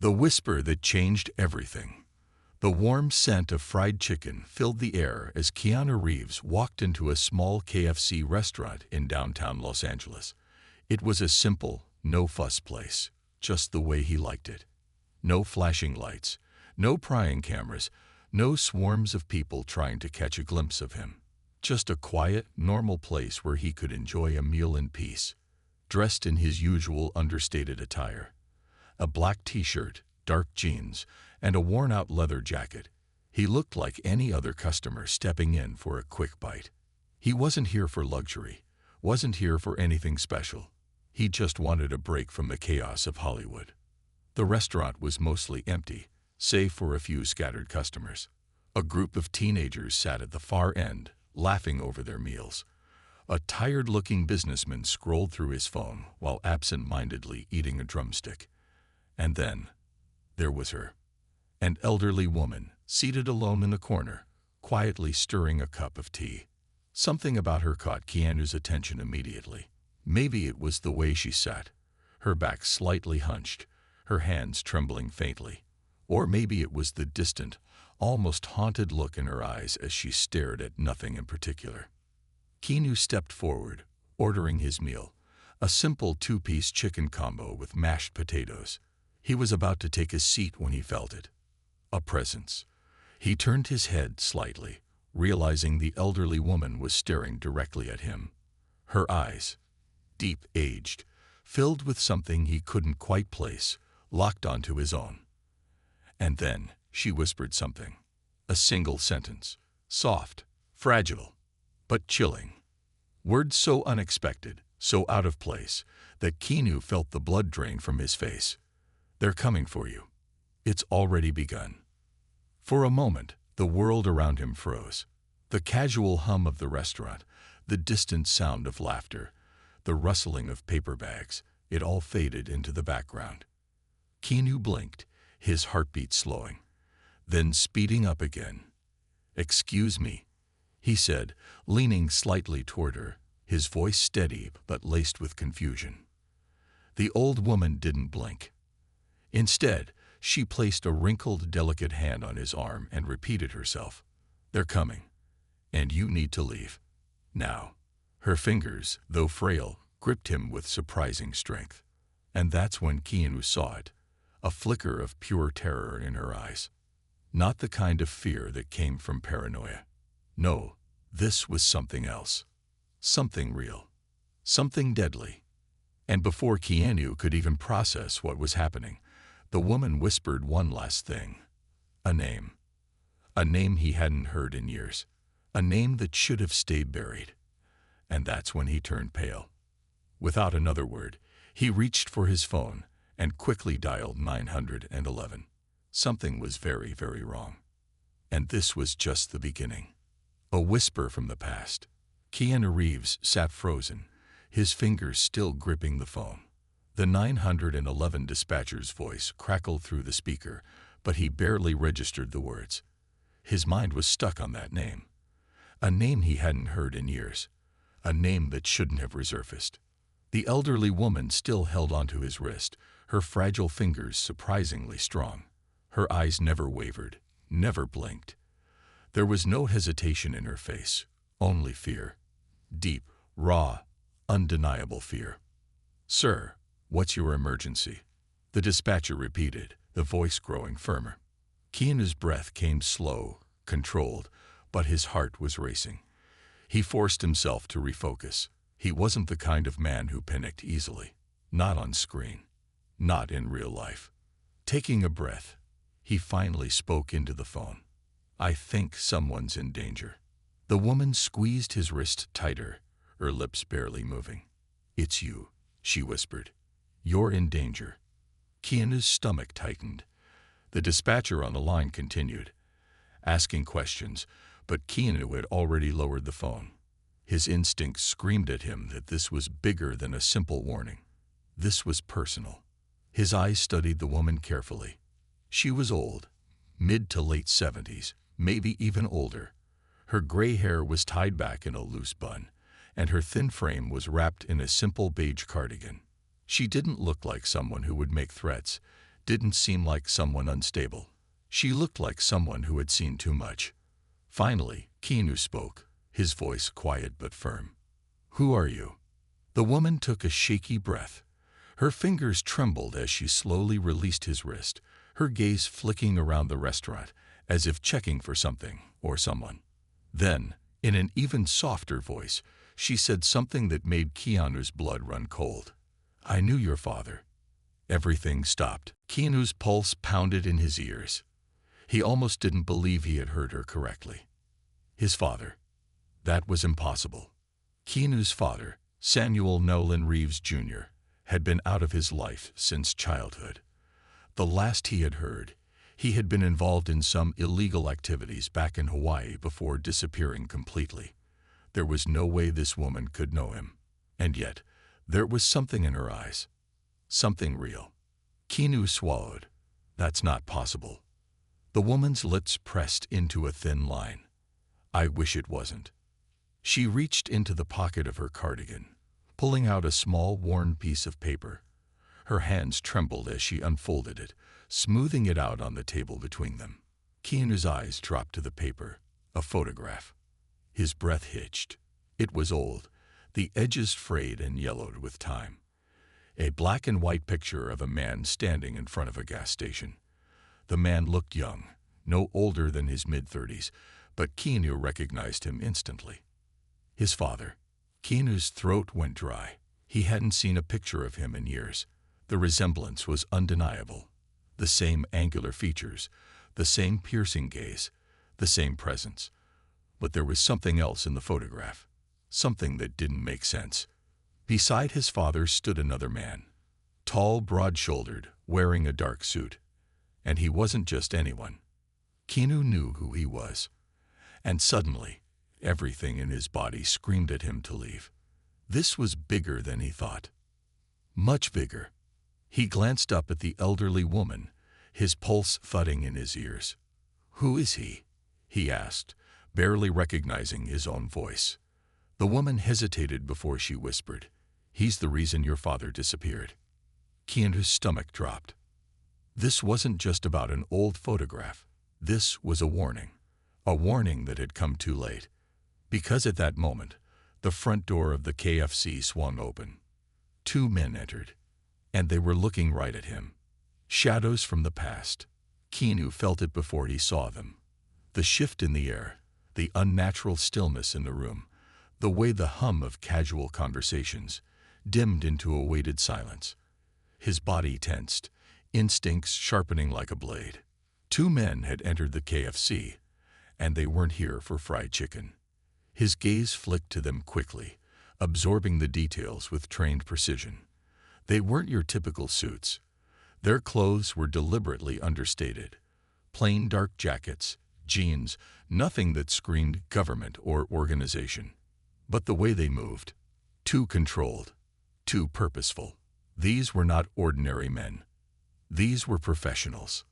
The whisper that changed everything. The warm scent of fried chicken filled the air as Keanu Reeves walked into a small KFC restaurant in downtown Los Angeles. It was a simple, no-fuss place, just the way he liked it. No flashing lights, no prying cameras, no swarms of people trying to catch a glimpse of him. Just a quiet, normal place where he could enjoy a meal in peace, dressed in his usual understated attire. A black t-shirt, dark jeans, and a worn-out leather jacket. He looked like any other customer stepping in for a quick bite. He wasn't here for luxury, wasn't here for anything special. He just wanted a break from the chaos of Hollywood. The restaurant was mostly empty, save for a few scattered customers. A group of teenagers sat at the far end, laughing over their meals. A tired-looking businessman scrolled through his phone while absent-mindedly eating a drumstick. And then, there was her. An elderly woman, seated alone in the corner, quietly stirring a cup of tea. Something about her caught Keanu's attention immediately. Maybe it was the way she sat, her back slightly hunched, her hands trembling faintly. Or maybe it was the distant, almost haunted look in her eyes as she stared at nothing in particular. Keanu stepped forward, ordering his meal, a simple two-piece chicken combo with mashed potatoes. He was about to take a seat when he felt it. A presence. He turned his head slightly, realizing the elderly woman was staring directly at him. Her eyes, deep aged, filled with something he couldn't quite place, locked onto his own. And then she whispered something. A single sentence. Soft, fragile, but chilling. Words so unexpected, so out of place, that Keanu felt the blood drain from his face. They're coming for you. It's already begun. For a moment, the world around him froze. The casual hum of the restaurant, the distant sound of laughter, the rustling of paper bags, it all faded into the background. Keanu blinked, his heartbeat slowing, then speeding up again. "Excuse me," he said, leaning slightly toward her, his voice steady but laced with confusion. The old woman didn't blink. Instead, she placed a wrinkled, delicate hand on his arm and repeated herself. "They're coming, and you need to leave. Now." Her fingers, though frail, gripped him with surprising strength. And that's when Keanu saw it, a flicker of pure terror in her eyes. Not the kind of fear that came from paranoia. No, this was something else. Something real. Something deadly. And before Keanu could even process what was happening, the woman whispered one last thing. A name. A name he hadn't heard in years. A name that should have stayed buried. And that's when he turned pale. Without another word, he reached for his phone and quickly dialed 911. Something was very, very wrong. And this was just the beginning. A whisper from the past. Keanu Reeves sat frozen, his fingers still gripping the phone. The 911 dispatcher's voice crackled through the speaker, but he barely registered the words. His mind was stuck on that name. A name he hadn't heard in years. A name that shouldn't have resurfaced. The elderly woman still held onto his wrist, her fragile fingers surprisingly strong. Her eyes never wavered, never blinked. There was no hesitation in her face, only fear. Deep, raw, undeniable fear. "Sir, what's your emergency?" the dispatcher repeated, the voice growing firmer. Keanu's breath came slow, controlled, but his heart was racing. He forced himself to refocus. He wasn't the kind of man who panicked easily. Not on screen. Not in real life. Taking a breath, he finally spoke into the phone. "I think someone's in danger." The woman squeezed his wrist tighter, her lips barely moving. "It's you," she whispered. "You're in danger." Keanu's stomach tightened. The dispatcher on the line continued, asking questions, but Keanu had already lowered the phone. His instincts screamed at him that this was bigger than a simple warning. This was personal. His eyes studied the woman carefully. She was old, mid to late 70s, maybe even older. Her gray hair was tied back in a loose bun, and her thin frame was wrapped in a simple beige cardigan. She didn't look like someone who would make threats, didn't seem like someone unstable. She looked like someone who had seen too much. Finally, Keanu spoke, his voice quiet but firm. "Who are you?" The woman took a shaky breath. Her fingers trembled as she slowly released his wrist, her gaze flicking around the restaurant, as if checking for something or someone. Then, in an even softer voice, she said something that made Keanu's blood run cold. "I knew your father." Everything stopped. Keanu's pulse pounded in his ears. He almost didn't believe he had heard her correctly. His father. That was impossible. Keanu's father, Samuel Nolan Reeves Jr., had been out of his life since childhood. The last he had heard, he had been involved in some illegal activities back in Hawaii before disappearing completely. There was no way this woman could know him. And yet, there was something in her eyes. Something real. Keanu swallowed. That's not possible. The woman's lips pressed into a thin line. "I wish it wasn't." She reached into the pocket of her cardigan, pulling out a small worn piece of paper. Her hands trembled as she unfolded it, smoothing it out on the table between them. Keanu's eyes dropped to the paper, a photograph. His breath hitched. It was old, the edges frayed and yellowed with time. A black and white picture of a man standing in front of a gas station. The man looked young, no older than his mid-30s, but Keanu recognized him instantly. His father. Keanu's throat went dry. He hadn't seen a picture of him in years. The resemblance was undeniable. The same angular features, the same piercing gaze, the same presence. But there was something else in the photograph, something that didn't make sense. Beside his father stood another man, tall, broad-shouldered, wearing a dark suit. And he wasn't just anyone. Keanu knew who he was. And suddenly, everything in his body screamed at him to leave. This was bigger than he thought. Much bigger. He glanced up at the elderly woman, his pulse thudding in his ears. "Who is he?" he asked, barely recognizing his own voice. The woman hesitated before she whispered, "He's the reason your father disappeared." Keanu's stomach dropped. This wasn't just about an old photograph. This was a warning that had come too late. Because at that moment, the front door of the KFC swung open. Two men entered, and they were looking right at him. Shadows from the past. Keanu felt it before he saw them. The shift in the air, the unnatural stillness in the room, the way the hum of casual conversations dimmed into a weighted silence. His body tensed, instincts sharpening like a blade. Two men had entered the KFC, and they weren't here for fried chicken. His gaze flicked to them quickly, absorbing the details with trained precision. They weren't your typical suits. Their clothes were deliberately understated. Plain dark jackets, jeans, nothing that screamed government or organization. But the way they moved, too controlled, too purposeful. These were not ordinary men. These were professionals.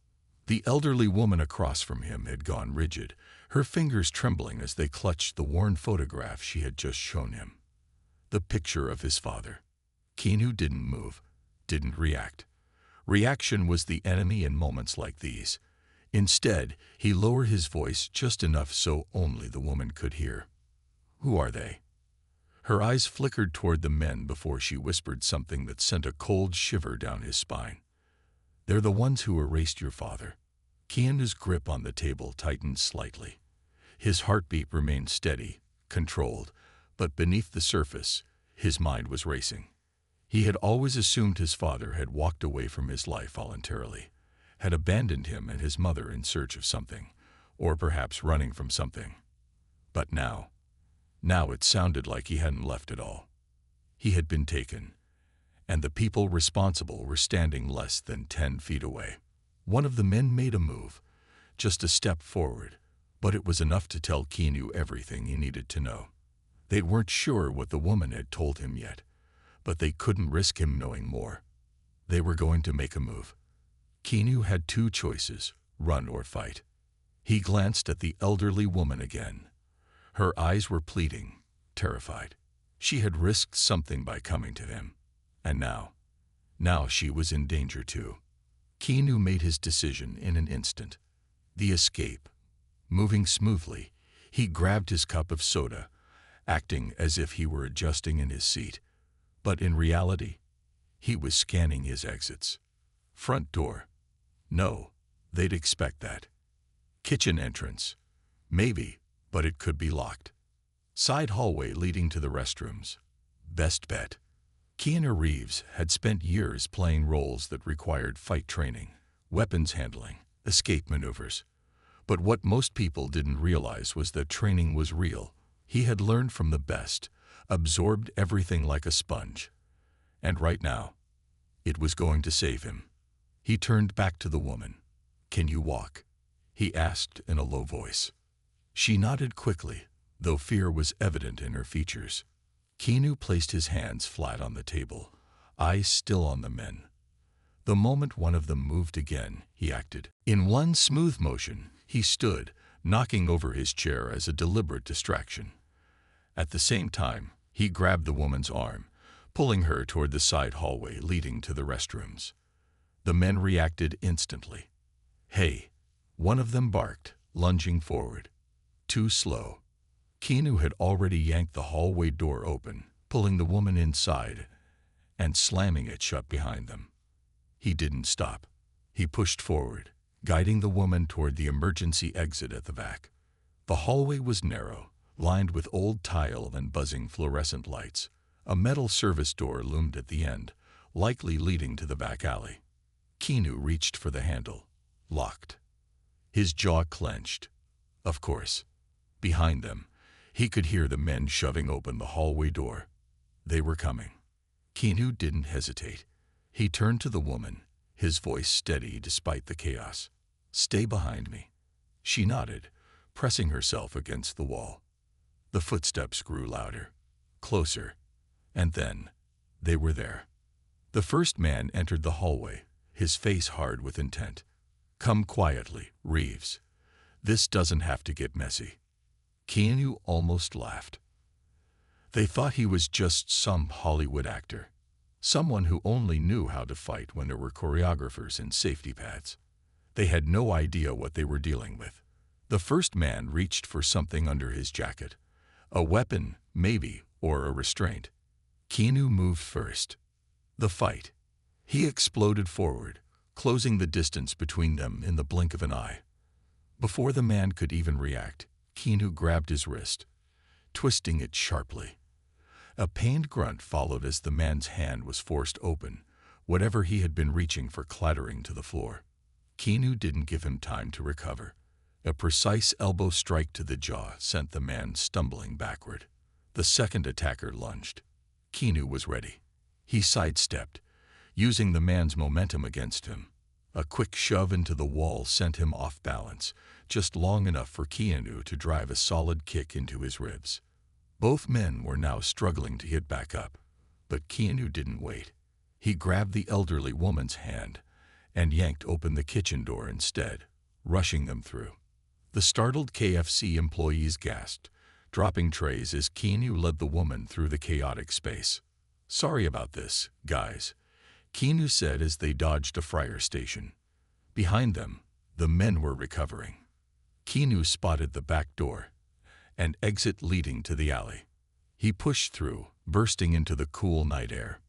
The elderly woman across from him had gone rigid, her fingers trembling as they clutched the worn photograph she had just shown him. The picture of his father. Keanu didn't move, didn't react. Reaction was the enemy in moments like these. Instead, he lowered his voice just enough so only the woman could hear. "Who are they?" Her eyes flickered toward the men before she whispered something that sent a cold shiver down his spine. "They're the ones who erased your father." Keanu's grip on the table tightened slightly. His heartbeat remained steady, controlled, but beneath the surface, his mind was racing. He had always assumed his father had walked away from his life voluntarily, had abandoned him and his mother in search of something, or perhaps running from something. But now it sounded like he hadn't left at all. He had been taken, and the people responsible were standing less than 10 feet away. One of the men made a move, just a step forward, but it was enough to tell Keanu everything he needed to know. They weren't sure what the woman had told him yet, but they couldn't risk him knowing more. They were going to make a move. Keanu had two choices, run or fight. He glanced at the elderly woman again. Her eyes were pleading, terrified. She had risked something by coming to him. And now she was in danger too. Keanu made his decision in an instant. The escape. Moving smoothly, he grabbed his cup of soda, acting as if he were adjusting in his seat. But in reality, he was scanning his exits. Front door. No, they'd expect that. Kitchen entrance. Maybe, but it could be locked. Side hallway leading to the restrooms. Best bet. Keanu Reeves had spent years playing roles that required fight training, weapons handling, escape maneuvers. But what most people didn't realize was that training was real. He had learned from the best, absorbed everything like a sponge. And right now, it was going to save him. He turned back to the woman. "Can you walk?" he asked in a low voice. She nodded quickly, though fear was evident in her features. Keanu placed his hands flat on the table, eyes still on the men. The moment one of them moved again, he acted. In one smooth motion, he stood, knocking over his chair as a deliberate distraction. At the same time, he grabbed the woman's arm, pulling her toward the side hallway leading to the restrooms. The men reacted instantly. "Hey!" one of them barked, lunging forward. Too slow. Keanu had already yanked the hallway door open, pulling the woman inside and slamming it shut behind them. He didn't stop. He pushed forward, guiding the woman toward the emergency exit at the back. The hallway was narrow, lined with old tile and buzzing fluorescent lights. A metal service door loomed at the end, likely leading to the back alley. Keanu reached for the handle. Locked. His jaw clenched. Of course. Behind them, he could hear the men shoving open the hallway door. They were coming. Keanu didn't hesitate. He turned to the woman, his voice steady despite the chaos. "Stay behind me." She nodded, pressing herself against the wall. The footsteps grew louder, closer, and then they were there. The first man entered the hallway, his face hard with intent. "Come quietly, Reeves. This doesn't have to get messy." Keanu almost laughed. They thought he was just some Hollywood actor, someone who only knew how to fight when there were choreographers in safety pads. They had no idea what they were dealing with. The first man reached for something under his jacket. A weapon, maybe, or a restraint. Keanu moved first. The fight. He exploded forward, closing the distance between them in the blink of an eye. Before the man could even react, Keanu grabbed his wrist, twisting it sharply. A pained grunt followed as the man's hand was forced open, whatever he had been reaching for clattering to the floor. Keanu didn't give him time to recover. A precise elbow strike to the jaw sent the man stumbling backward. The second attacker lunged. Keanu was ready. He sidestepped, using the man's momentum against him. A quick shove into the wall sent him off balance, just long enough for Keanu to drive a solid kick into his ribs. Both men were now struggling to get back up, but Keanu didn't wait. He grabbed the elderly woman's hand and yanked open the kitchen door instead, rushing them through. The startled KFC employees gasped, dropping trays as Keanu led the woman through the chaotic space. "Sorry about this, guys," Keanu said as they dodged a fryer station. Behind them, the men were recovering. Keanu spotted the back door, an exit leading to the alley. He pushed through, bursting into the cool night air.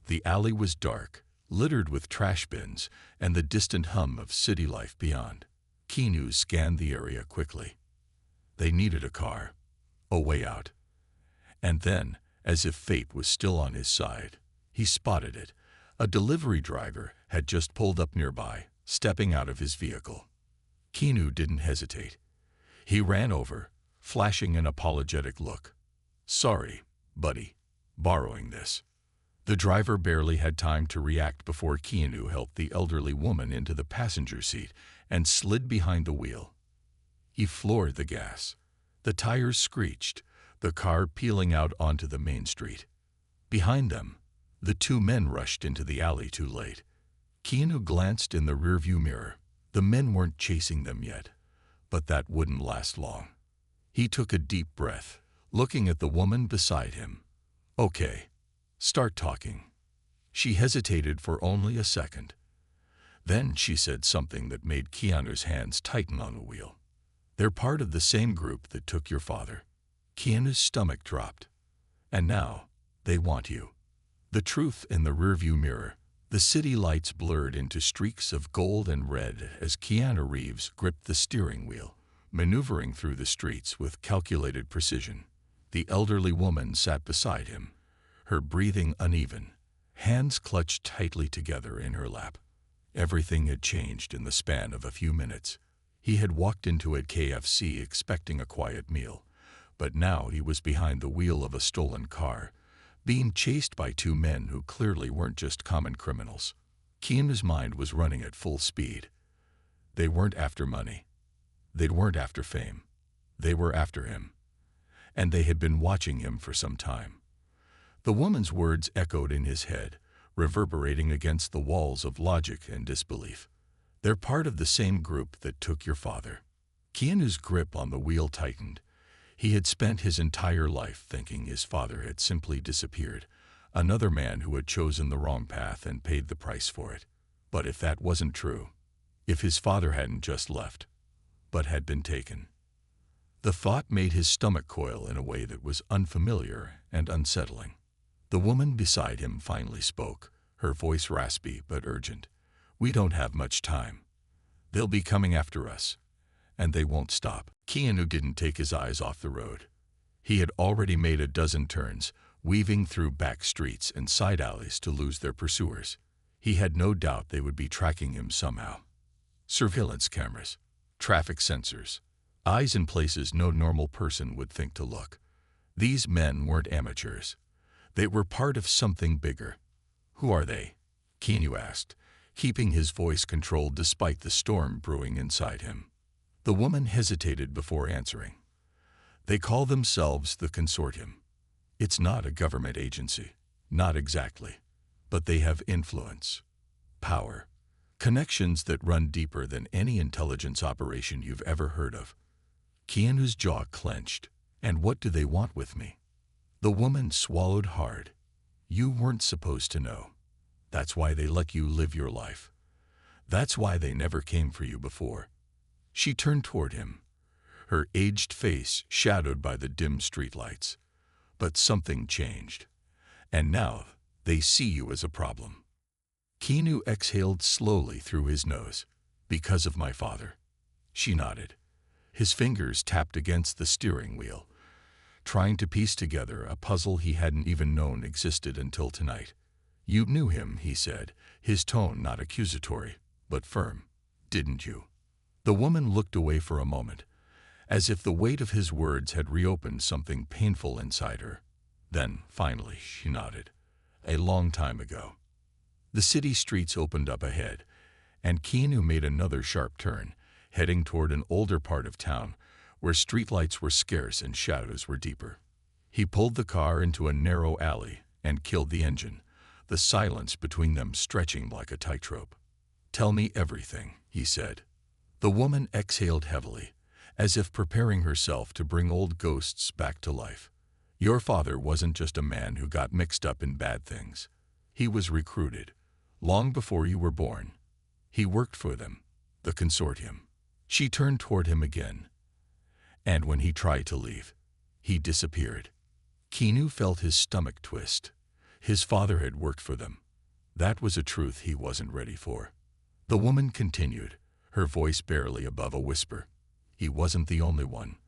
The alley was dark, littered with trash bins and the distant hum of city life beyond. Keanu scanned the area quickly. They needed a car, a way out. And then, as if fate was still on his side, he spotted it. A delivery driver had just pulled up nearby, stepping out of his vehicle. Keanu didn't hesitate. He ran over, flashing an apologetic look. "Sorry, buddy, borrowing this." The driver barely had time to react before Keanu helped the elderly woman into the passenger seat and slid behind the wheel. He floored the gas. The tires screeched, the car peeling out onto the main street. Behind them, the two men rushed into the alley too late. Keanu glanced in the rearview mirror. The men weren't chasing them yet, but that wouldn't last long. He took a deep breath, looking at the woman beside him. "Okay, start talking." She hesitated for only a second. Then she said something that made Keanu's hands tighten on the wheel. "They're part of the same group that took your father." Keanu's stomach dropped. "And now, they want you." The truth in the rearview mirror. The city lights blurred into streaks of gold and red as Keanu Reeves gripped the steering wheel, maneuvering through the streets with calculated precision. The elderly woman sat beside him, her breathing uneven, hands clutched tightly together in her lap. Everything had changed in the span of a few minutes. He had walked into a KFC expecting a quiet meal, but now he was behind the wheel of a stolen car, being chased by two men who clearly weren't just common criminals. Keanu's mind was running at full speed. They weren't after money. They weren't after fame. They were after him. And they had been watching him for some time. The woman's words echoed in his head, reverberating against the walls of logic and disbelief. "They're part of the same group that took your father." Keanu's grip on the wheel tightened. He had spent his entire life thinking his father had simply disappeared, another man who had chosen the wrong path and paid the price for it. But if that wasn't true, if his father hadn't just left, but had been taken, the thought made his stomach coil in a way that was unfamiliar and unsettling. The woman beside him finally spoke, her voice raspy but urgent. "We don't have much time. They'll be coming after us, and they won't stop." Keanu didn't take his eyes off the road. He had already made a dozen turns, weaving through back streets and side alleys to lose their pursuers. He had no doubt they would be tracking him somehow. Surveillance cameras, traffic sensors, eyes in places no normal person would think to look. These men weren't amateurs. They were part of something bigger. "Who are they?" Keanu asked, keeping his voice controlled despite the storm brewing inside him. The woman hesitated before answering. "They call themselves the Consortium. It's not a government agency, not exactly, but they have influence, power, connections that run deeper than any intelligence operation you've ever heard of." Keanu's jaw clenched. "And what do they want with me?" The woman swallowed hard. "You weren't supposed to know. That's why they let you live your life. That's why they never came for you before." She turned toward him, her aged face shadowed by the dim streetlights. "But something changed. And now they see you as a problem." Keanu exhaled slowly through his nose. "Because of my father." She nodded. His fingers tapped against the steering wheel, trying to piece together a puzzle he hadn't even known existed until tonight. "You knew him," he said, his tone not accusatory, but firm. "Didn't you?" The woman looked away for a moment, as if the weight of his words had reopened something painful inside her. Then, finally, she nodded. "A long time ago." The city streets opened up ahead, and Keanu made another sharp turn, heading toward an older part of town where streetlights were scarce and shadows were deeper. He pulled the car into a narrow alley and killed the engine, the silence between them stretching like a tightrope. "Tell me everything," he said. The woman exhaled heavily, as if preparing herself to bring old ghosts back to life. "Your father wasn't just a man who got mixed up in bad things. He was recruited, long before you were born. He worked for them, the Consortium." She turned toward him again. "And when he tried to leave, he disappeared." Keanu felt his stomach twist. His father had worked for them. That was a truth he wasn't ready for. The woman continued, her voice barely above a whisper. "He wasn't the only one.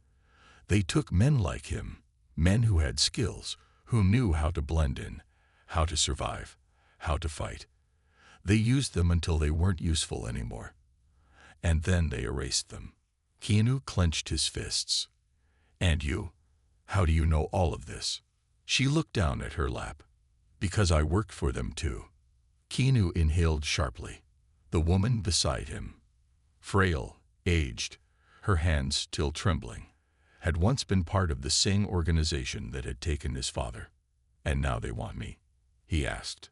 They took men like him, men who had skills, who knew how to blend in, how to survive, how to fight. They used them until they weren't useful anymore. And then they erased them." Keanu clenched his fists. "And you? How do you know all of this?" She looked down at her lap. "Because I worked for them too." Keanu inhaled sharply. The woman beside him, frail, aged, her hands still trembling, had once been part of the same organization that had taken his father. "And now they want me?" he asked.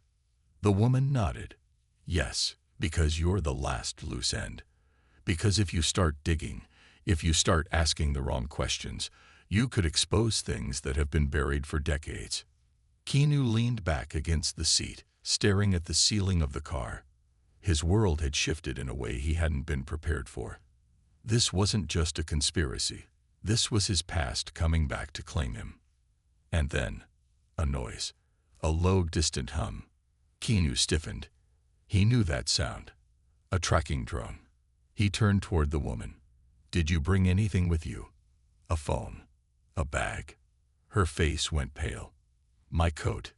The woman nodded. "Yes, because you're the last loose end. Because if you start digging, if you start asking the wrong questions, you could expose things that have been buried for decades." Keanu leaned back against the seat, staring at the ceiling of the car. His world had shifted in a way he hadn't been prepared for. This wasn't just a conspiracy. This was his past coming back to claim him. And then, a noise. A low, distant hum. Keanu stiffened. He knew that sound. A tracking drone. He turned toward the woman. "Did you bring anything with you?" "A phone. A bag." Her face went pale. "My coat."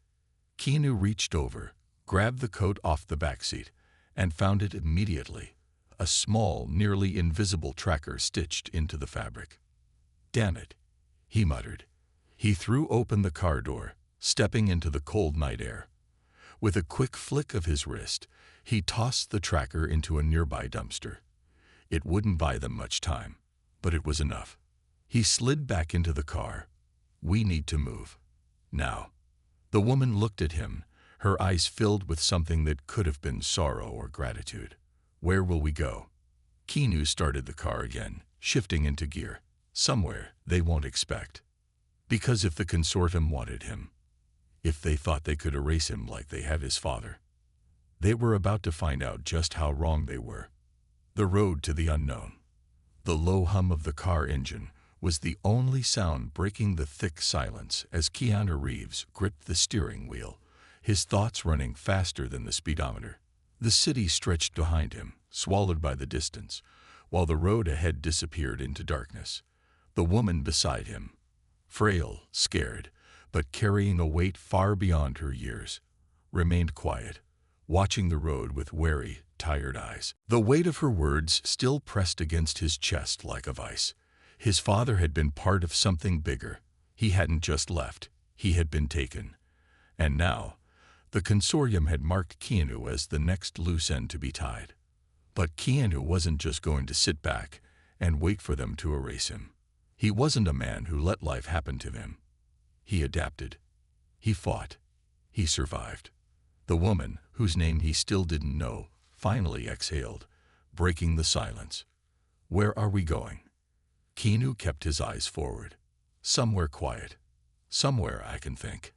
Keanu reached over, grabbed the coat off the backseat, and found it immediately. A small, nearly invisible tracker stitched into the fabric. "Damn it," he muttered. He threw open the car door, stepping into the cold night air. With a quick flick of his wrist, he tossed the tracker into a nearby dumpster. It wouldn't buy them much time, but it was enough. He slid back into the car. "We need to move. Now." The woman looked at him, her eyes filled with something that could have been sorrow or gratitude. "Where will we go?" Keanu started the car again, shifting into gear. "Somewhere they won't expect." Because if the consortium wanted him, if they thought they could erase him like they had his father, they were about to find out just how wrong they were. The road to the unknown. The low hum of the car engine was the only sound breaking the thick silence as Keanu Reeves gripped the steering wheel, his thoughts running faster than the speedometer. The city stretched behind him, swallowed by the distance, while the road ahead disappeared into darkness. The woman beside him, frail, scared, but carrying a weight far beyond her years, remained quiet, watching the road with wary, tired eyes. The weight of her words still pressed against his chest like a vice. His father had been part of something bigger. He hadn't just left, he had been taken. And now, the consortium had marked Keanu as the next loose end to be tied. But Keanu wasn't just going to sit back and wait for them to erase him. He wasn't a man who let life happen to him. He adapted. He fought. He survived. The woman, whose name he still didn't know, finally exhaled, breaking the silence. "Where are we going?" Keanu kept his eyes forward. "Somewhere quiet. Somewhere I can think.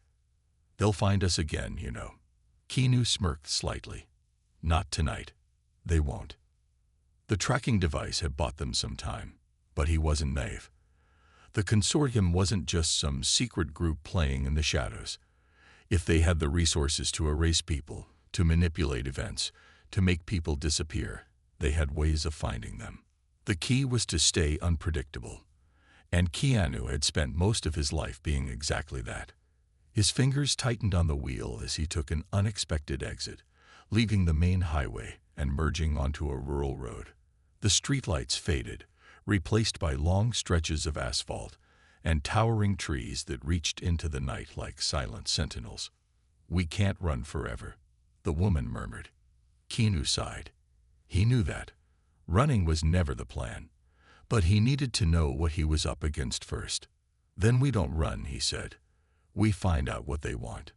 They'll find us again, you know." Keanu smirked slightly. "Not tonight. They won't." The tracking device had bought them some time, but he wasn't naive. The consortium wasn't just some secret group playing in the shadows. If they had the resources to erase people, to manipulate events, to make people disappear, they had ways of finding them. The key was to stay unpredictable. And Keanu had spent most of his life being exactly that. His fingers tightened on the wheel as he took an unexpected exit, leaving the main highway and merging onto a rural road. The streetlights faded, replaced by long stretches of asphalt and towering trees that reached into the night like silent sentinels. "We can't run forever," the woman murmured. Keanu sighed. He knew that. Running was never the plan, but he needed to know what he was up against first. "Then we don't run," he said. "We find out what they want."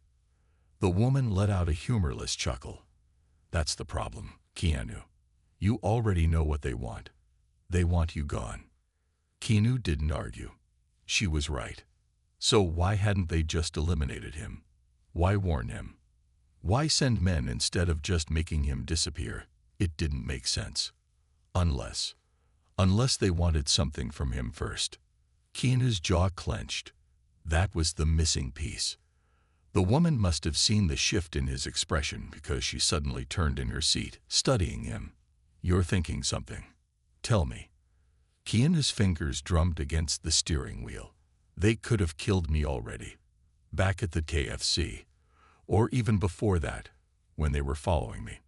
The woman let out a humorless chuckle. "That's the problem, Keanu. You already know what they want. They want you gone." Keanu didn't argue. She was right. So why hadn't they just eliminated him? Why warn him? Why send men instead of just making him disappear? It didn't make sense. Unless they wanted something from him first. Keanu's jaw clenched. That was the missing piece. The woman must have seen the shift in his expression because she suddenly turned in her seat, studying him. "You're thinking something. Tell me." Keanu's fingers drummed against the steering wheel. "They could have killed me already. Back at the KFC. Or even before that, when they were following me."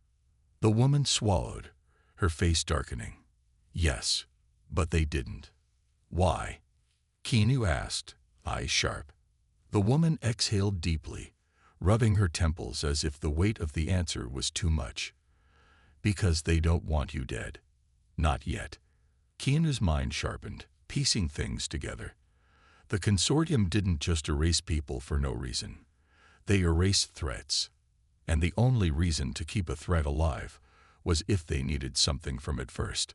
The woman swallowed, her face darkening. "Yes, but they didn't." "Why?" Keanu asked, eyes sharp. The woman exhaled deeply, rubbing her temples as if the weight of the answer was too much. "Because they don't want you dead. Not yet." Keanu's mind sharpened, piecing things together. The consortium didn't just erase people for no reason. They erased threats. And the only reason to keep a threat alive was if they needed something from it first.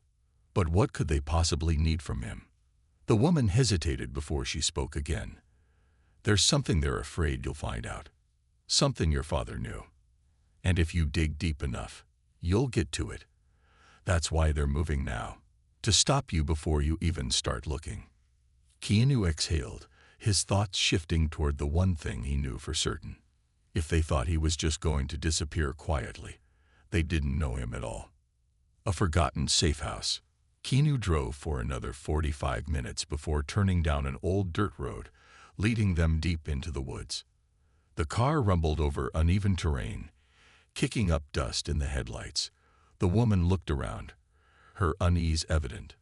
But what could they possibly need from him? The woman hesitated before she spoke again. "There's something they're afraid you'll find out. Something your father knew. And if you dig deep enough, You'll get to it. That's why they're moving now, to stop you before you even start looking. Keanu exhaled, his thoughts shifting toward the one thing he knew for certain. If they thought he was just going to disappear quietly, they didn't know him at all. A forgotten safe house. Keanu drove for another 45 minutes before turning down an old dirt road, leading them deep into the woods. The car rumbled over uneven terrain, kicking up dust in the headlights. The woman looked around, her unease evident.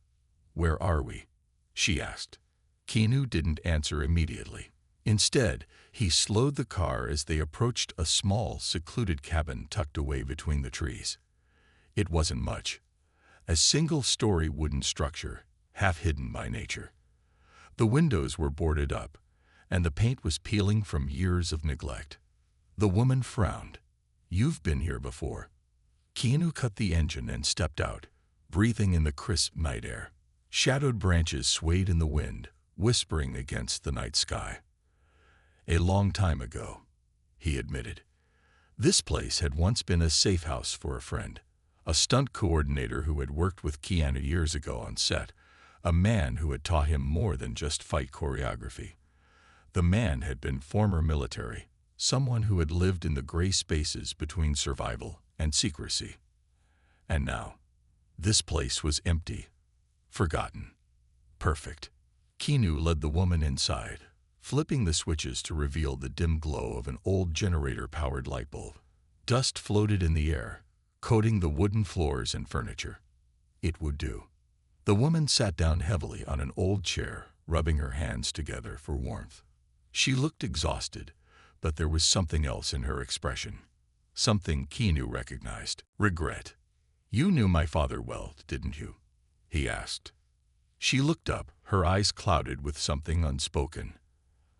"Where are we?" she asked. Keanu didn't answer immediately. Instead, he slowed the car as they approached a small, secluded cabin tucked away between the trees. It wasn't much. A single-story wooden structure, half hidden by nature. The windows were boarded up, and the paint was peeling from years of neglect. The woman frowned. "You've been here before." Keanu cut the engine and stepped out, breathing in the crisp night air. Shadowed branches swayed in the wind, whispering against the night sky. "A long time ago," he admitted. This place had once been a safe house for a friend, a stunt coordinator who had worked with Keanu years ago on set, a man who had taught him more than just fight choreography. The man had been former military, someone who had lived in the gray spaces between survival and secrecy. And now, this place was empty, forgotten, perfect. Keanu led the woman inside, flipping the switches to reveal the dim glow of an old generator-powered light bulb. Dust floated in the air, coating the wooden floors and furniture. It would do. The woman sat down heavily on an old chair, rubbing her hands together for warmth. She looked exhausted, but there was something else in her expression. Something Keanu recognized. Regret. "You knew my father well, didn't you?" he asked. She looked up, her eyes clouded with something unspoken.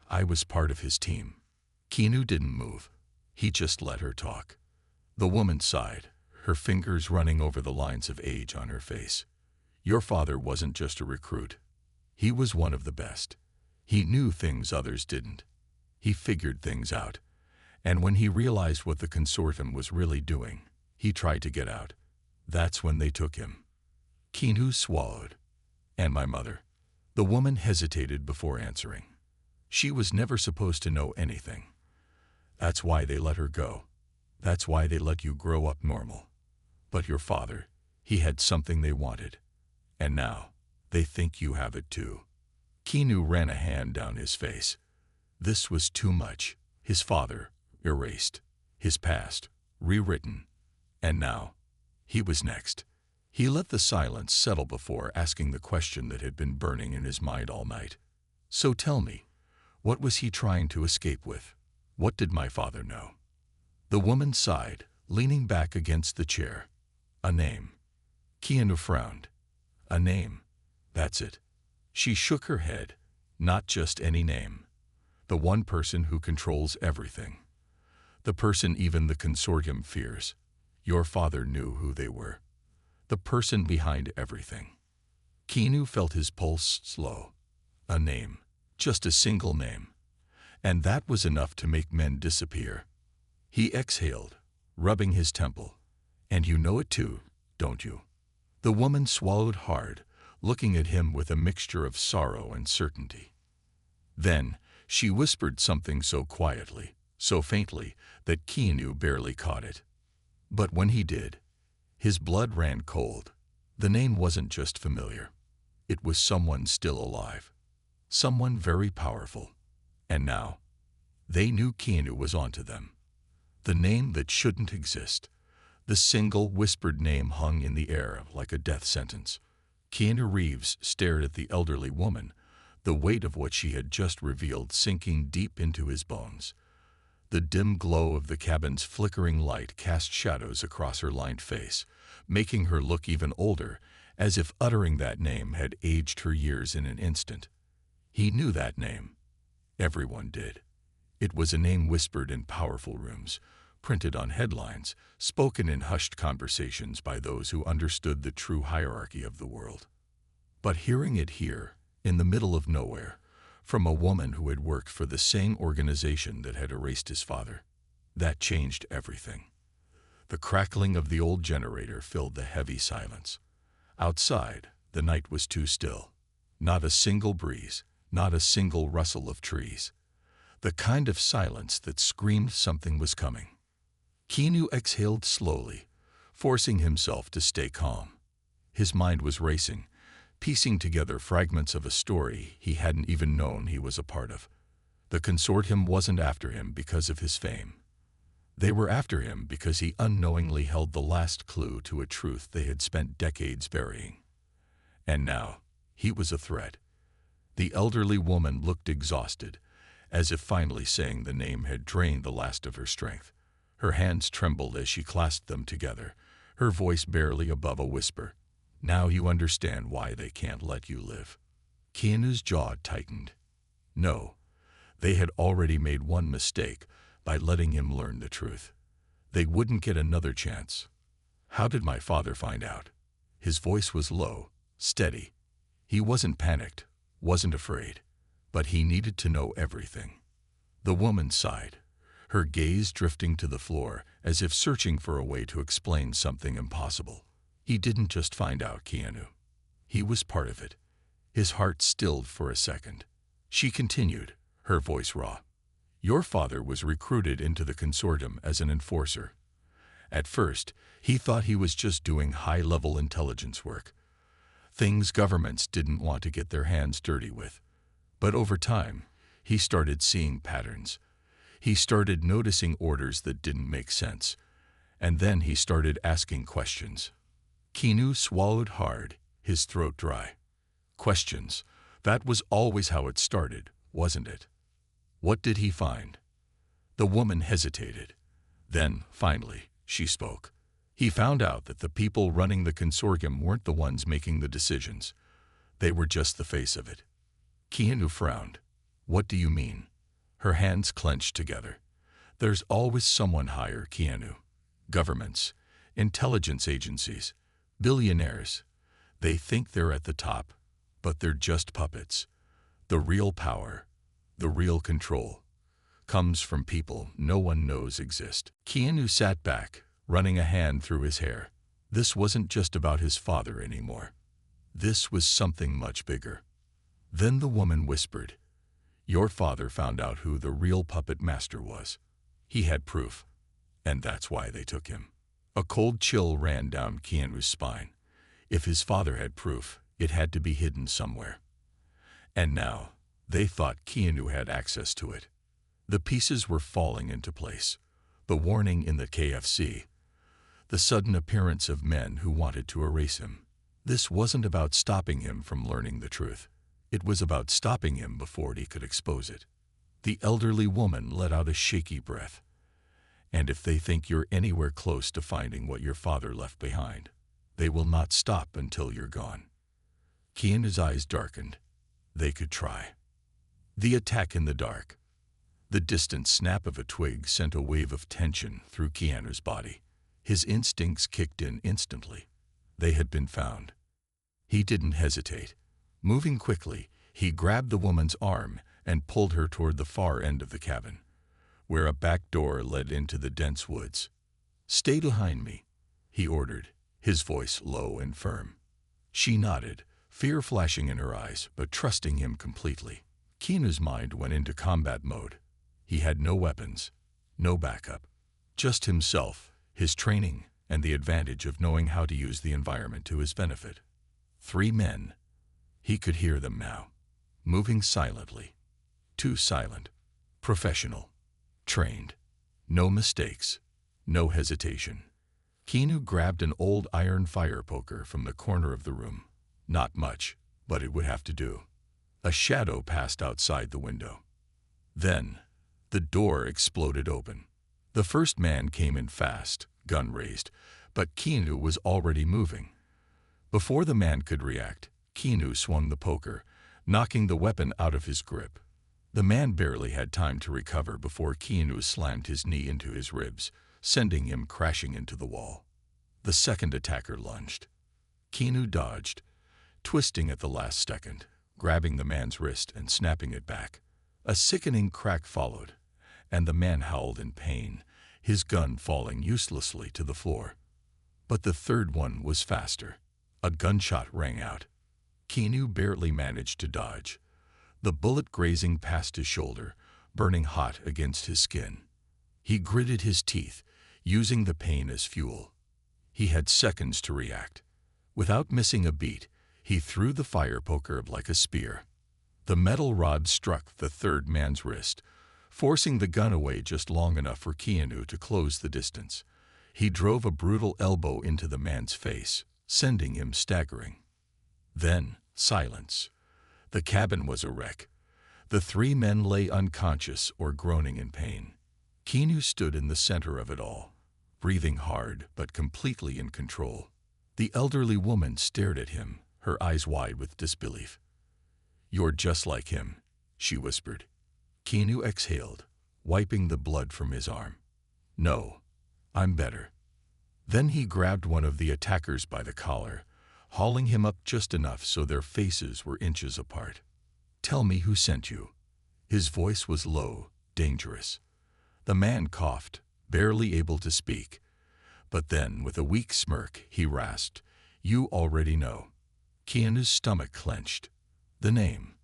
"I was part of his team." Keanu didn't move. He just let her talk. The woman sighed, her fingers running over the lines of age on her face. "Your father wasn't just a recruit. He was one of the best. He knew things others didn't. He figured things out. And when he realized what the consortium was really doing, he tried to get out. That's when they took him." Keanu swallowed. "And my mother?" The woman hesitated before answering. "She was never supposed to know anything. That's why they let her go. That's why they let you grow up normal. But your father, he had something they wanted. And now, they think you have it too." Keanu ran a hand down his face. This was too much. His father, erased. His past, rewritten. And now, he was next. He let the silence settle before asking the question that had been burning in his mind all night. "So tell me, what was he trying to escape with? What did my father know?" The woman sighed, leaning back against the chair. "A name." Keanu frowned. "A name. That's it." She shook her head. "Not just any name. The one person who controls everything. The person even the consortium fears. Your father knew who they were. The person behind everything." Keanu felt his pulse slow. A name. Just a single name. And that was enough to make men disappear. He exhaled, rubbing his temple. "And you know it too, don't you?" The woman swallowed hard, looking at him with a mixture of sorrow and certainty. Then, she whispered something so quietly, so faintly, that Keanu barely caught it. But when he did, his blood ran cold. The name wasn't just familiar. It was someone still alive. Someone very powerful. And now, they knew Keanu was onto them. The name that shouldn't exist. The single whispered name hung in the air like a death sentence. Keanu Reeves stared at the elderly woman, the weight of what she had just revealed sinking deep into his bones. The dim glow of the cabin's flickering light cast shadows across her lined face, making her look even older, as if uttering that name had aged her years in an instant. He knew that name. Everyone did. It was a name whispered in powerful rooms, printed on headlines, spoken in hushed conversations by those who understood the true hierarchy of the world. But hearing it here, in the middle of nowhere, from a woman who had worked for the same organization that had erased his father, that changed everything. The crackling of the old generator filled the heavy silence. Outside, the night was too still. Not a single breeze, not a single rustle of trees. The kind of silence that screamed something was coming. Keanu exhaled slowly, forcing himself to stay calm. His mind was racing, piecing together fragments of a story he hadn't even known he was a part of. The consortium wasn't after him because of his fame. They were after him because he unknowingly held the last clue to a truth they had spent decades burying. And now, he was a threat. The elderly woman looked exhausted, as if finally saying the name had drained the last of her strength. Her hands trembled as she clasped them together, her voice barely above a whisper. Now you understand why they can't let you live. Keanu's jaw tightened. No, they had already made one mistake by letting him learn the truth. They wouldn't get another chance. How did my father find out? His voice was low, steady. He wasn't panicked, wasn't afraid, but he needed to know everything. The woman sighed, her gaze drifting to the floor as if searching for a way to explain something impossible. He didn't just find out, Keanu. He was part of it. His heart stilled for a second. She continued, her voice raw. Your father was recruited into the consortium as an enforcer. At first, he thought he was just doing high-level intelligence work, things governments didn't want to get their hands dirty with. But over time, he started seeing patterns. He started noticing orders that didn't make sense. And then he started asking questions. Keanu swallowed hard, his throat dry. Questions. That was always how it started, wasn't it? What did he find? The woman hesitated. Then, finally, she spoke. He found out that the people running the consortium weren't the ones making the decisions. They were just the face of it. Keanu frowned. What do you mean? Her hands clenched together. There's always someone higher, Keanu. Governments, intelligence agencies, billionaires. They think they're at the top, but they're just puppets. The real power, the real control, comes from people no one knows exist. Keanu sat back, running a hand through his hair. This wasn't just about his father anymore. This was something much bigger. Then the woman whispered, Your father found out who the real puppet master was. He had proof, and that's why they took him. A cold chill ran down Keanu's spine. If his father had proof, it had to be hidden somewhere. And now, they thought Keanu had access to it. The pieces were falling into place. The warning in the KFC. The sudden appearance of men who wanted to erase him. This wasn't about stopping him from learning the truth. It was about stopping him before he could expose it. The elderly woman let out a shaky breath. And if they think you're anywhere close to finding what your father left behind, they will not stop until you're gone. Keanu's eyes darkened. They could try. The attack in the dark. The distant snap of a twig sent a wave of tension through Keanu's body. His instincts kicked in instantly. They had been found. He didn't hesitate. Moving quickly, he grabbed the woman's arm and pulled her toward the far end of the cabin, where a back door led into the dense woods. Stay behind me, he ordered, his voice low and firm. She nodded, fear flashing in her eyes, but trusting him completely. Keanu's mind went into combat mode. He had no weapons, no backup, just himself, his training, and the advantage of knowing how to use the environment to his benefit. 3 men. He could hear them now, moving silently. Too silent. Professional. Trained. No mistakes. No hesitation. Keanu grabbed an old iron fire poker from the corner of the room. Not much, but it would have to do. A shadow passed outside the window. Then, the door exploded open. The first man came in fast, gun raised, but Keanu was already moving. Before the man could react, Keanu swung the poker, knocking the weapon out of his grip. The man barely had time to recover before Keanu slammed his knee into his ribs, sending him crashing into the wall. The second attacker lunged. Keanu dodged, twisting at the last second, grabbing the man's wrist and snapping it back. A sickening crack followed, and the man howled in pain, his gun falling uselessly to the floor. But the third one was faster. A gunshot rang out. Keanu barely managed to dodge, the bullet grazing past his shoulder, burning hot against his skin. He gritted his teeth, using the pain as fuel. He had seconds to react. Without missing a beat, he threw the fire poker like a spear. The metal rod struck the third man's wrist, forcing the gun away just long enough for Keanu to close the distance. He drove a brutal elbow into the man's face, sending him staggering. Then, silence. The cabin was a wreck. The three men lay unconscious or groaning in pain. Keanu stood in the center of it all, breathing hard but completely in control. The elderly woman stared at him, her eyes wide with disbelief. "You're just like him," she whispered. Keanu exhaled, wiping the blood from his arm. "No, I'm better." Then he grabbed one of the attackers by the collar, hauling him up just enough so their faces were inches apart. "Tell me who sent you." His voice was low, dangerous. The man coughed, barely able to speak. But then, with a weak smirk, he rasped, "You already know." Keanu's stomach clenched. The name.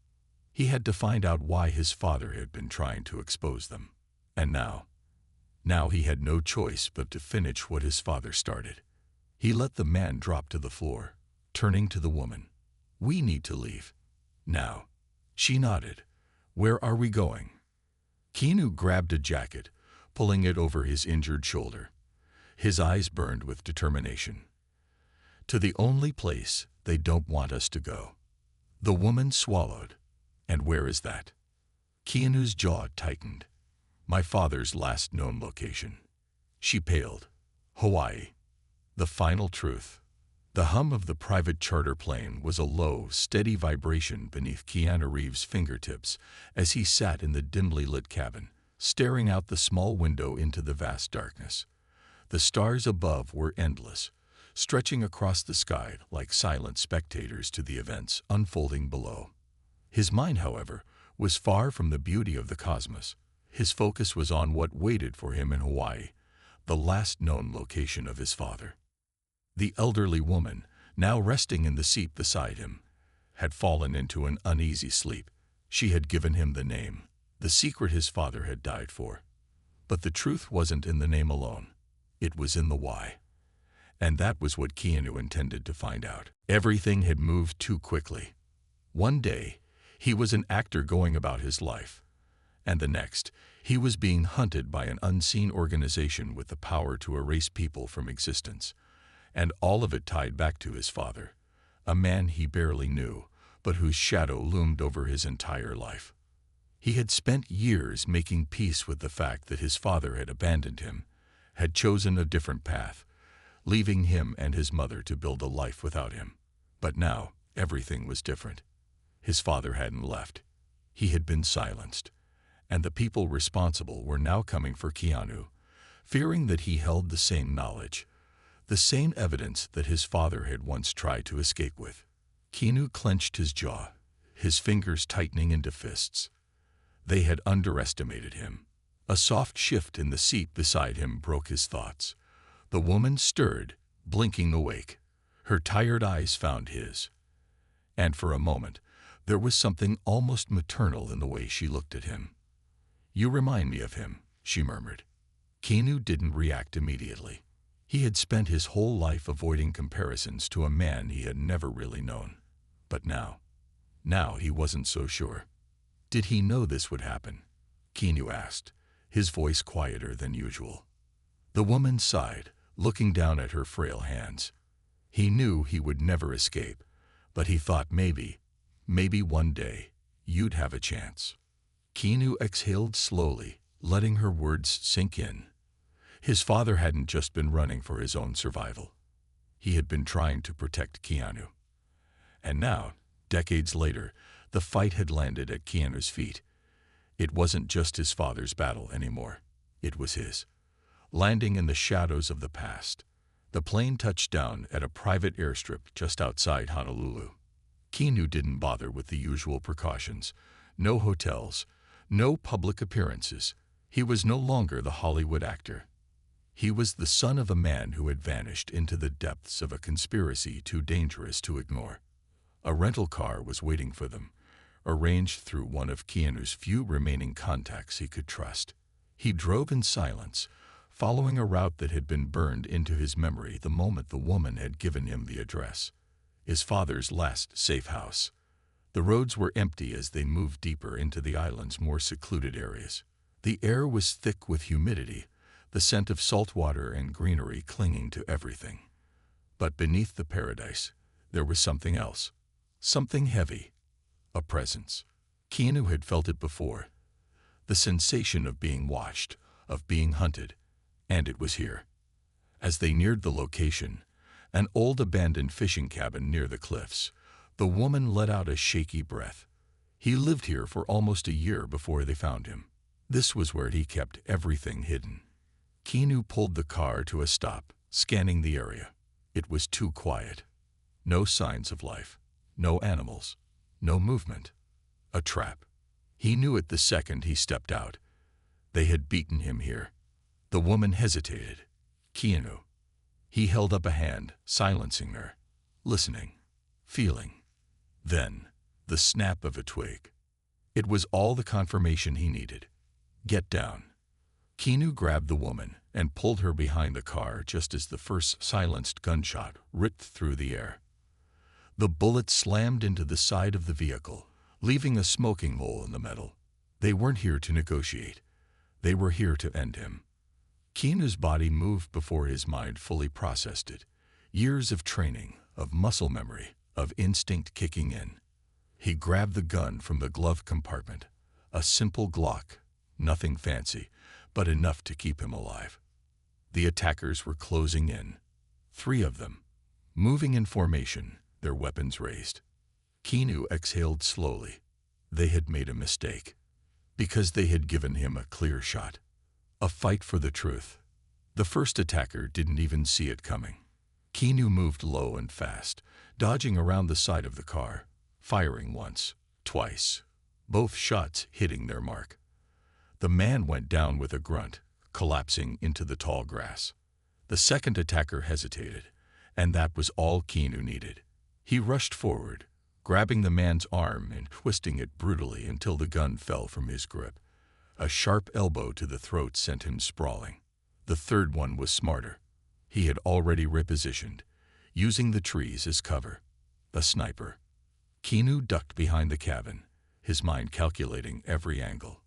He had to find out why his father had been trying to expose them. And now he had no choice but to finish what his father started. He let the man drop to the floor, turning to the woman. "We need to leave. Now." She nodded. "Where are we going?" Keanu grabbed a jacket, pulling it over his injured shoulder. His eyes burned with determination. "To the only place they don't want us to go." The woman swallowed. "And where is that?" Keanu's jaw tightened. "My father's last known location." She paled. "Hawaii." The final truth. The hum of the private charter plane was a low, steady vibration beneath Keanu Reeves' fingertips as he sat in the dimly lit cabin, staring out the small window into the vast darkness. The stars above were endless, stretching across the sky like silent spectators to the events unfolding below. His mind, however, was far from the beauty of the cosmos. His focus was on what waited for him in Hawaii, the last known location of his father. The elderly woman, now resting in the seat beside him, had fallen into an uneasy sleep. She had given him the name, the secret his father had died for. But the truth wasn't in the name alone. It was in the why. And that was what Keanu intended to find out. Everything had moved too quickly. One day, he was an actor going about his life. And the next, he was being hunted by an unseen organization with the power to erase people from existence. And all of it tied back to his father, a man he barely knew, but whose shadow loomed over his entire life. He had spent years making peace with the fact that his father had abandoned him, had chosen a different path, leaving him and his mother to build a life without him. But now, everything was different. His father hadn't left. He had been silenced. And the people responsible were now coming for Keanu, fearing that he held the same knowledge, the same evidence that his father had once tried to escape with. Keanu clenched his jaw, his fingers tightening into fists. They had underestimated him. A soft shift in the seat beside him broke his thoughts. The woman stirred, blinking awake. Her tired eyes found his. And for a moment, there was something almost maternal in the way she looked at him. "You remind me of him," she murmured. Keanu didn't react immediately. He had spent his whole life avoiding comparisons to a man he had never really known. But now he wasn't so sure. "Did he know this would happen?" Keanu asked, his voice quieter than usual. The woman sighed, looking down at her frail hands. "He knew he would never escape, but he thought maybe one day, you'd have a chance." Keanu exhaled slowly, letting her words sink in. His father hadn't just been running for his own survival. He had been trying to protect Keanu. And now, decades later, the fight had landed at Keanu's feet. It wasn't just his father's battle anymore. It was his. Landing in the shadows of the past, the plane touched down at a private airstrip just outside Honolulu. Keanu didn't bother with the usual precautions. No hotels, no public appearances. He was no longer the Hollywood actor. He was the son of a man who had vanished into the depths of a conspiracy too dangerous to ignore. A rental car was waiting for them, arranged through one of Keanu's few remaining contacts he could trust. He drove in silence, following a route that had been burned into his memory the moment the woman had given him the address. His father's last safe house. The roads were empty as they moved deeper into the island's more secluded areas. The air was thick with humidity, the scent of salt water and greenery clinging to everything. But beneath the paradise, there was something else. Something heavy. A presence. Keanu had felt it before. The sensation of being watched, of being hunted. And it was here. As they neared the location, an old abandoned fishing cabin near the cliffs, the woman let out a shaky breath. He lived here for almost a year before they found him. This was where he kept everything hidden. Keanu pulled the car to a stop, scanning the area. It was too quiet. No signs of life. No animals. No movement. A trap. He knew it the second he stepped out. They had beaten him here. The woman hesitated. Keanu. He held up a hand, silencing her. Listening. Feeling. Then, the snap of a twig. It was all the confirmation he needed. Get down. Keanu grabbed the woman and pulled her behind the car just as the first silenced gunshot ripped through the air. The bullet slammed into the side of the vehicle, leaving a smoking hole in the metal. They weren't here to negotiate. They were here to end him. Keanu's body moved before his mind fully processed it. Years of training, of muscle memory, of instinct kicking in. He grabbed the gun from the glove compartment. A simple Glock. Nothing fancy, but enough to keep him alive. The attackers were closing in. 3 of them. Moving in formation, their weapons raised. Keanu exhaled slowly. They had made a mistake. Because they had given him a clear shot. A fight for the truth. The first attacker didn't even see it coming. Keanu moved low and fast, dodging around the side of the car, firing once, twice, both shots hitting their mark. The man went down with a grunt, collapsing into the tall grass. The second attacker hesitated, and that was all Keanu needed. He rushed forward, grabbing the man's arm and twisting it brutally until the gun fell from his grip. A sharp elbow to the throat sent him sprawling. The third one was smarter. He had already repositioned, using the trees as cover. A sniper. Keanu ducked behind the cabin, his mind calculating every angle.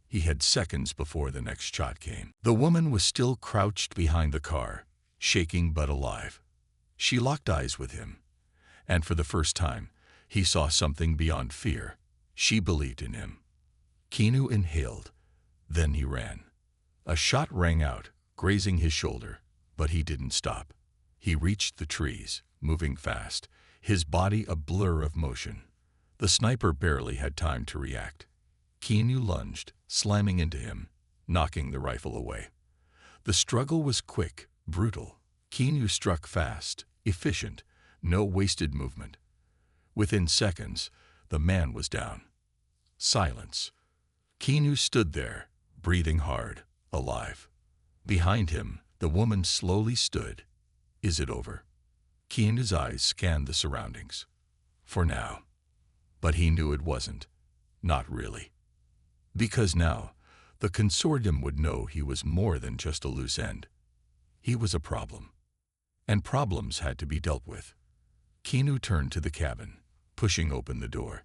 He had seconds before the next shot came. The woman was still crouched behind the car, shaking but alive. She locked eyes with him, and for the first time, he saw something beyond fear. She believed in him. Keanu inhaled, then he ran. A shot rang out, grazing his shoulder, but he didn't stop. He reached the trees, moving fast, his body a blur of motion. The sniper barely had time to react. Keanu lunged, slamming into him, knocking the rifle away. The struggle was quick, brutal. Keanu struck fast, efficient, no wasted movement. Within seconds, the man was down. Silence. Keanu stood there, breathing hard, alive. Behind him, the woman slowly stood. Is it over? Keanu's eyes scanned the surroundings. For now. But he knew it wasn't. Not really. Because now, the consortium would know he was more than just a loose end. He was a problem. And problems had to be dealt with. Keanu turned to the cabin, pushing open the door.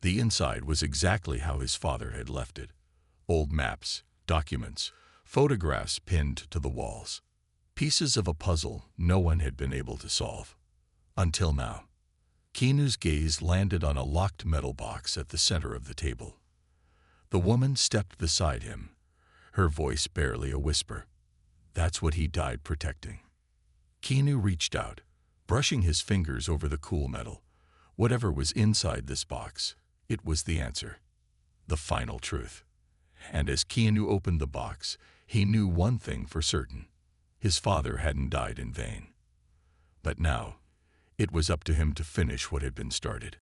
The inside was exactly how his father had left it. Old maps, documents, photographs pinned to the walls. Pieces of a puzzle no one had been able to solve. Until now. Keanu's gaze landed on a locked metal box at the center of the table. The woman stepped beside him, her voice barely a whisper. That's what he died protecting. Keanu reached out, brushing his fingers over the cool metal. Whatever was inside this box, it was the answer. The final truth. And as Keanu opened the box, he knew one thing for certain. His father hadn't died in vain. But now, it was up to him to finish what had been started.